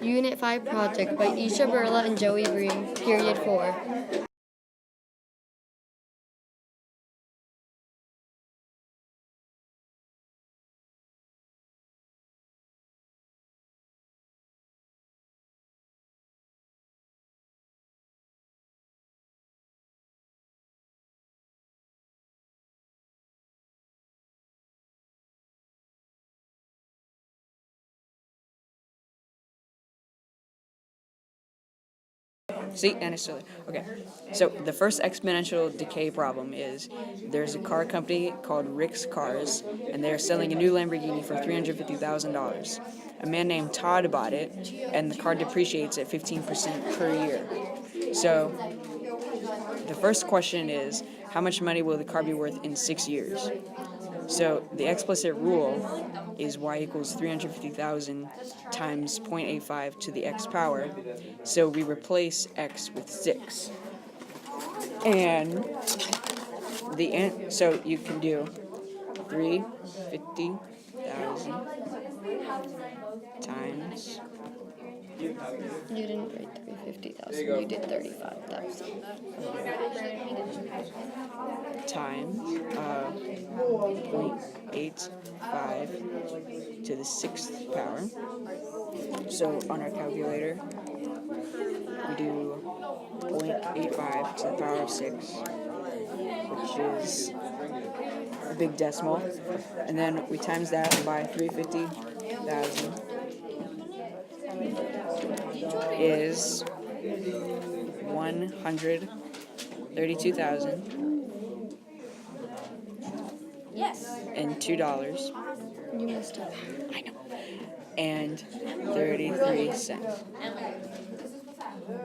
Unit 5 Project by Isha B and Joey Green, Period 4. See, and it's still there. Okay, so the first exponential decay problem is there's a car company called Rick's Cars, and they're selling a new Lamborghini for $350,000. A man named Todd bought it, and the car depreciates at 15% per year. So the first question is, how much money will the car be worth in 6 years? So the explicit rule is y equals 350,000 times 0.85 to the x power. So we replace x with 6. And so you can do 350,000 times. You didn't write 350,000, you did 35,000. Times 0.85 to the 6th power. So on our calculator, we do 0.85 to the power of 6, which is a big decimal. And then we times that by 350,000 is 132,000 and $2. You messed up. I know. And 33 cents.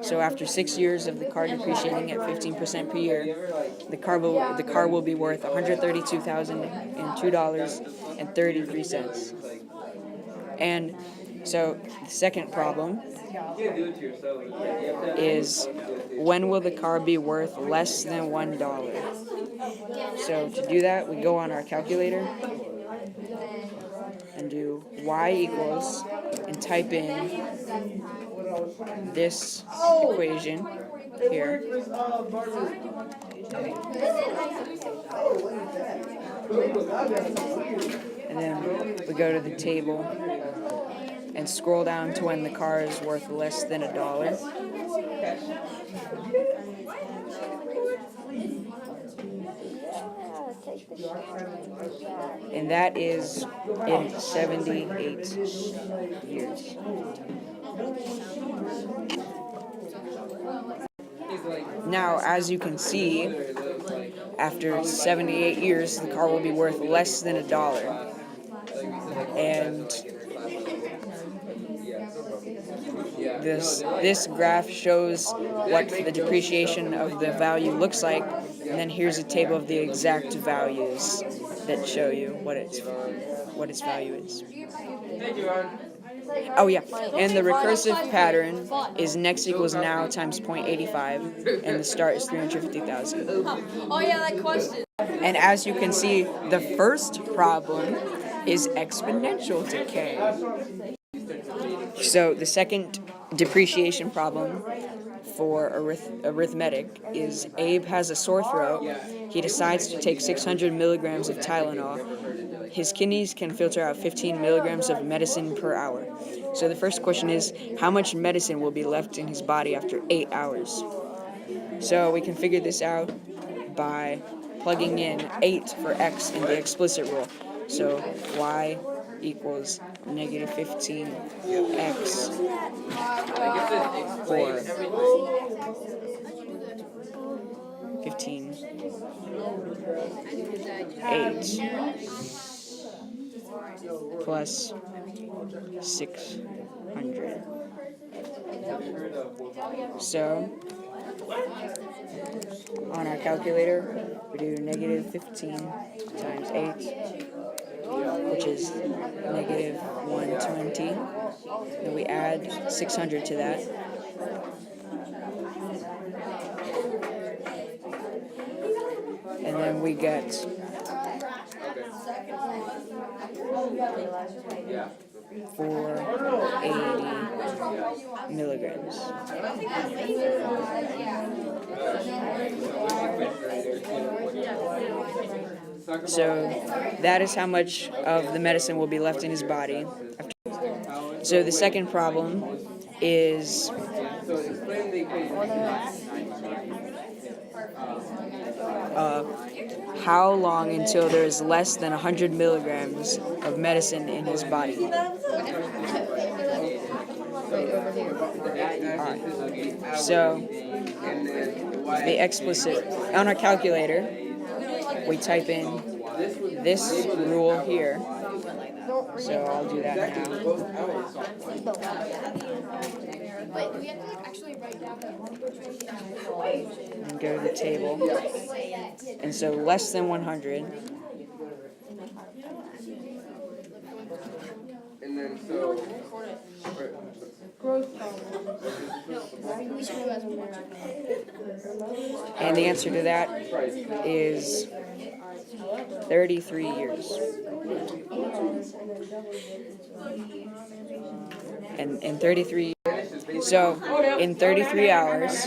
So after 6 years of the car depreciating at 15% per year, the car will be worth $132,002.33. And so the second problem is, when will the car be worth less than $1? So to do that, we go on our calculator and do y equals, and type in this equation here. And then we go to the table and scroll down to when the car is worth less than $1. And that is in 78 years. Now, as you can see, after 78 years, the car will be worth less than $1. And this graph shows what the depreciation of the value looks like, and then here's a table of the exact values that show you what its value is. Oh yeah, and the recursive pattern is next equals now times 0.85, and the start is 350,000. Oh yeah, that question. And as you can see, the first problem is exponential decay. So the second depreciation problem for arithmetic is Abe has a sore throat. He decides to take 600 milligrams of Tylenol. His kidneys can filter out 15 milligrams of medicine per hour. So the first question is, how much medicine will be left in his body after 8 hours? So we can figure this out by plugging in 8 for x in the explicit rule. So y equals negative 15x for 15 8 plus 600. So on our calculator, we do negative 15 times 8, which is negative 120. Then we add 600 to that. And then we get 480 milligrams. So that is how much of the medicine will be left in his body. So the second problem is how long until there is less than 100 milligrams of medicine in his body. Alright. So the explicit on our calculator, we type in this rule here. So I'll do that now. And go to the table. And so less than 100. And then so. And the answer to that is 33 years. And in 33, so in 33 hours,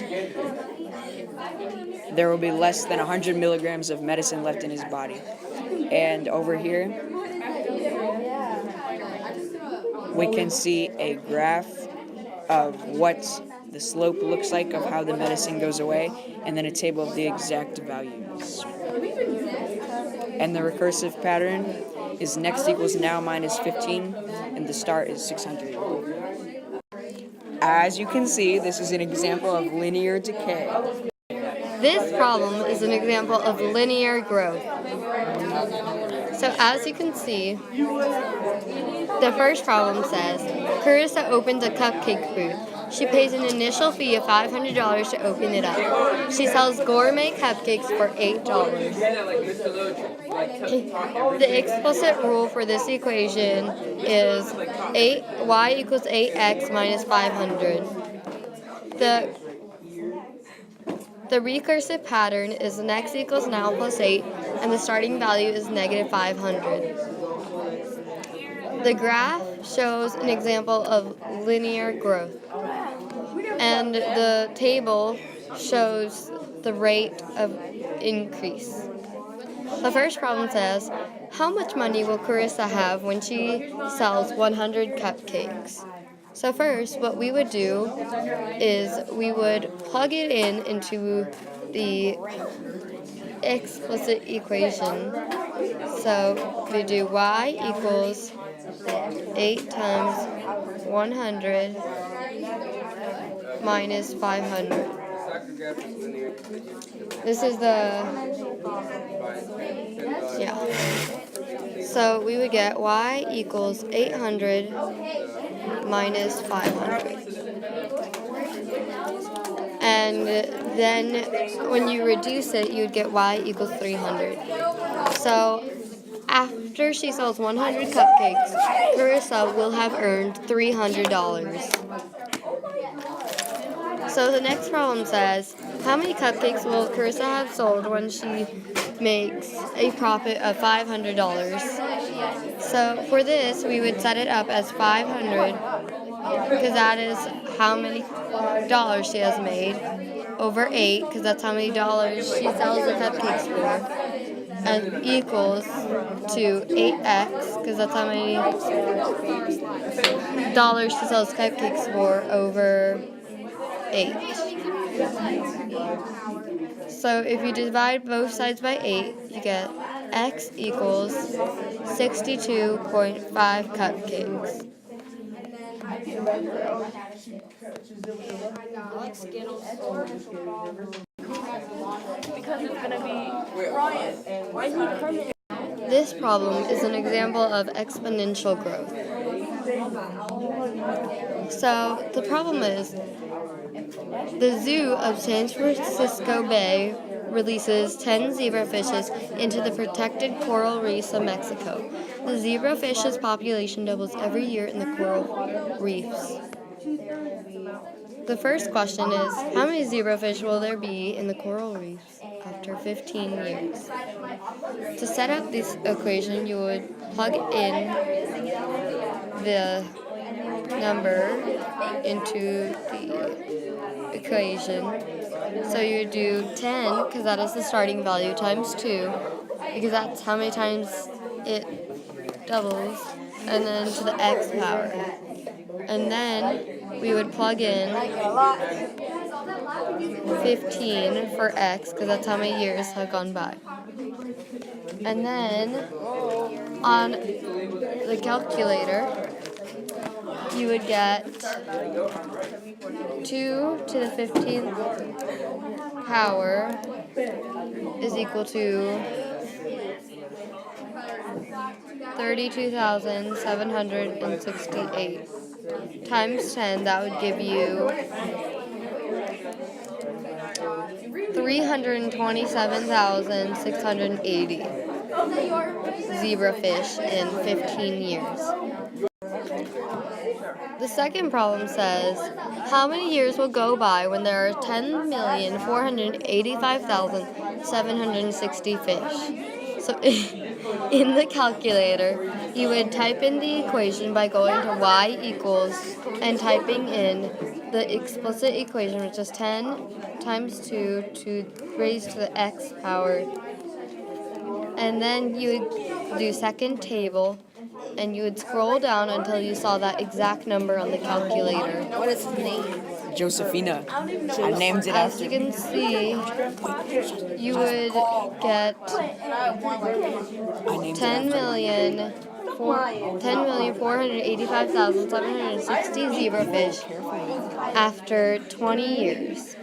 there will be less than 100 milligrams of medicine left in his body. And over here, we can see a graph of what the slope looks like of how the medicine goes away, and then a table of the exact values. And the recursive pattern is next equals now minus 15, and the start is 600. As you can see, this is an example of linear decay. This problem is an example of linear growth. So as you can see, the first problem says, Carissa opens a cupcake booth. She pays an initial fee of $500 to open it up. She sells gourmet cupcakes for $8. The explicit rule for this equation is y equals 8x minus 500. The recursive pattern is x equals now plus 8, and the starting value is negative 500. The graph shows an example of linear growth, and the table shows the rate of increase. The first problem says, how much money will Carissa have when she sells 100 cupcakes? So first, what we would do is we would plug it into the explicit equation. So we do y equals 8 times 100 minus 500. This is So we would get y equals 800 minus 500. And then when you reduce it, you'd get y equals 300. So after she sells 100 cupcakes, Carissa will have earned $300. So the next problem says, how many cupcakes will Carissa have sold when she makes a profit of $500? So for this, we would set it up as 500, because that is how many dollars she has made, over 8, because that's how many dollars she sells the cupcakes for, and equals to 8x, because that's how many dollars she sells cupcakes for, over 8. So if you divide both sides by 8, you get x equals 62.5 cupcakes. Because it's gonna be Ryan. Why is he coming? This problem is an example of exponential growth. So the problem is, the zoo of San Francisco Bay releases 10 zebrafishes into the protected coral reefs of Mexico. The zebrafish's population doubles every year in the coral reefs. The first question is, how many zebrafish will there be in the coral reefs after 15 years? To set up this equation, you would plug in the number into the equation. So you would do 10, because that is the starting value, times 2, because that's how many times it doubles, and then to the x power. And then we would plug in 15 for x, because that's how many years have gone by. And then on the calculator, you would get 2 to the 15th power is equal to 32,768 times 10. That would give you 327,680 zebrafish in 15 years. The second problem says, how many years will go by when there are 10,485,760 fish? So in the calculator, you would type in the equation by going to y equals and typing in the explicit equation, which is 10 times 2 to raise to the x power. And then you would do second table, and you would scroll down until you saw that exact number on the calculator. What is his name? Josephina. I named it As after you can see, you would get I named 10,485,760 zebrafish after 20 years.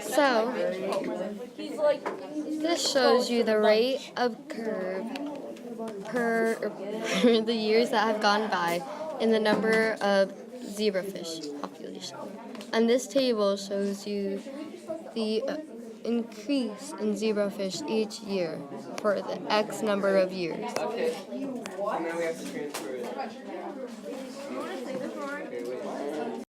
So, this shows you the rate of curve per the years that have gone by in the number of zebrafish population. And this table shows you the increase in zebrafish each year for the X number of years. Okay. And then we have to transfer it.